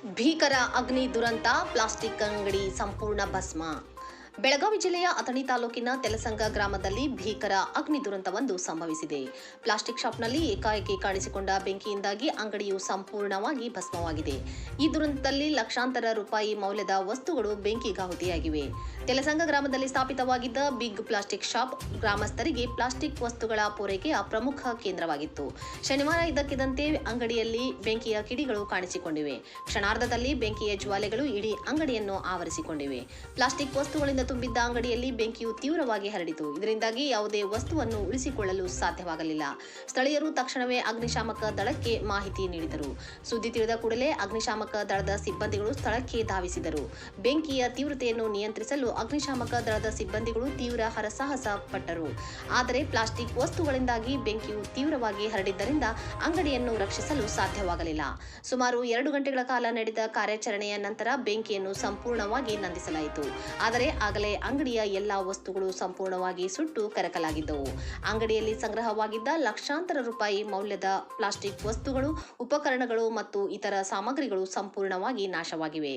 ಭೀಕರ ಅಗ್ನಿ ದುರಂತ, ಪ್ಲಾಸ್ಟಿಕ್ ಅಂಗಡಿ ಸಂಪೂರ್ಣ ಭಸ್ಮ. ಬೆಳಗಾವಿ ಜಿಲ್ಲೆಯ ಅಥಣಿ ತಾಲೂಕಿನ ತೆಲಸಂಗ ಗ್ರಾಮದಲ್ಲಿ ಭೀಕರ ಅಗ್ನಿ ದುರಂತವೊಂದು ಸಂಭವಿಸಿದೆ. ಪ್ಲಾಸ್ಟಿಕ್ ಶಾಪ್ನಲ್ಲಿ ಏಕಾಏಕಿ ಕಾಣಿಸಿಕೊಂಡ ಬೆಂಕಿಯಿಂದಾಗಿ ಅಂಗಡಿಯು ಸಂಪೂರ್ಣವಾಗಿ ಭಸ್ಮವಾಗಿದೆ. ಈ ದುರಂತದಲ್ಲಿ ಲಕ್ಷಾಂತರ ರೂಪಾಯಿ ಮೌಲ್ಯದ ವಸ್ತುಗಳು ಬೆಂಕಿಗಾಹುತಿಯಾಗಿವೆ. ತೆಲಸಂಗ ಗ್ರಾಮದಲ್ಲಿ ಸ್ಥಾಪಿತವಾಗಿದ್ದ ಬಿಗ್ ಪ್ಲಾಸ್ಟಿಕ್ ಶಾಪ್ ಗ್ರಾಮಸ್ಥರಿಗೆ ಪ್ಲಾಸ್ಟಿಕ್ ವಸ್ತುಗಳ ಪೂರೈಕೆಯ ಪ್ರಮುಖ ಕೇಂದ್ರವಾಗಿತ್ತು. ಶನಿವಾರ ಇದ್ದಕ್ಕಿದ್ದಂತೆ ಅಂಗಡಿಯಲ್ಲಿ ಬೆಂಕಿಯ ಕಿಡಿಗಳು ಕಾಣಿಸಿಕೊಂಡಿವೆ. ಕ್ಷಣಾರ್ಧದಲ್ಲಿ ಬೆಂಕಿಯ ಜ್ವಾಲೆಗಳು ಇಡೀ ಅಂಗಡಿಯನ್ನು ಆವರಿಸಿಕೊಂಡಿವೆ. ಪ್ಲಾಸ್ಟಿಕ್ ವಸ್ತುಗಳಿಂದ ತುಂಬಿದ್ದ ಅಂಗಡಿಯಲ್ಲಿ ಬೆಂಕಿಯು ತೀವ್ರವಾಗಿ ಹರಡಿತು. ಇದರಿಂದಾಗಿ ಯಾವುದೇ ವಸ್ತುವನ್ನು ಉಳಿಸಿಕೊಳ್ಳಲು ಸಾಧ್ಯವಾಗಲಿಲ್ಲ. ಸ್ಥಳೀಯರು ತಕ್ಷಣವೇ ಅಗ್ನಿಶಾಮಕ ದಳಕ್ಕೆ ಮಾಹಿತಿ ನೀಡಿದರು. ಸುದ್ದಿ ತಿಳಿದ ಕೂಡಲೇ ಅಗ್ನಿಶಾಮಕ ದಳದ ಸಿಬ್ಬಂದಿಗಳು ಸ್ಥಳಕ್ಕೆ ಧಾವಿಸಿದರು. ಬೆಂಕಿಯ ತೀವ್ರತೆಯನ್ನು ನಿಯಂತ್ರಿಸಲು ಅಗ್ನಿಶಾಮಕ ದಳದ ಸಿಬ್ಬಂದಿಗಳು ತೀವ್ರ ಹರಸಾಹಸ ಪಟ್ಟರು. ಆದರೆ ಪ್ಲಾಸ್ಟಿಕ್ ವಸ್ತುಗಳಿಂದಾಗಿ ಬೆಂಕಿಯು ತೀವ್ರವಾಗಿ ಹರಡಿದ್ದರಿಂದ ಅಂಗಡಿಯನ್ನು ರಕ್ಷಿಸಲು ಸಾಧ್ಯವಾಗಲಿಲ್ಲ. ಸುಮಾರು 2 ಗಂಟೆಗಳ ಕಾಲ ನಡೆದ ಕಾರ್ಯಾಚರಣೆಯ ನಂತರ ಬೆಂಕಿಯನ್ನು ಸಂಪೂರ್ಣವಾಗಿ ನಂದಿಸಲಾಯಿತು. ಆದರೆ ಆಗಲೇ ಅಂಗಡಿಯ ಎಲ್ಲಾ ವಸ್ತುಗಳು ಸಂಪೂರ್ಣವಾಗಿ ಸುಟ್ಟು ಕರಕಲಾಗಿದ್ದವು. ಅಂಗಡಿಯಲ್ಲಿ ಸಂಗ್ರಹವಾಗಿದ್ದ ಲಕ್ಷಾಂತರ ರೂಪಾಯಿ ಮೌಲ್ಯದ ಪ್ಲಾಸ್ಟಿಕ್ ವಸ್ತುಗಳು, ಉಪಕರಣಗಳು ಮತ್ತು ಇತರ ಸಾಮಗ್ರಿಗಳು ಸಂಪೂರ್ಣವಾಗಿ ನಾಶವಾಗಿವೆ.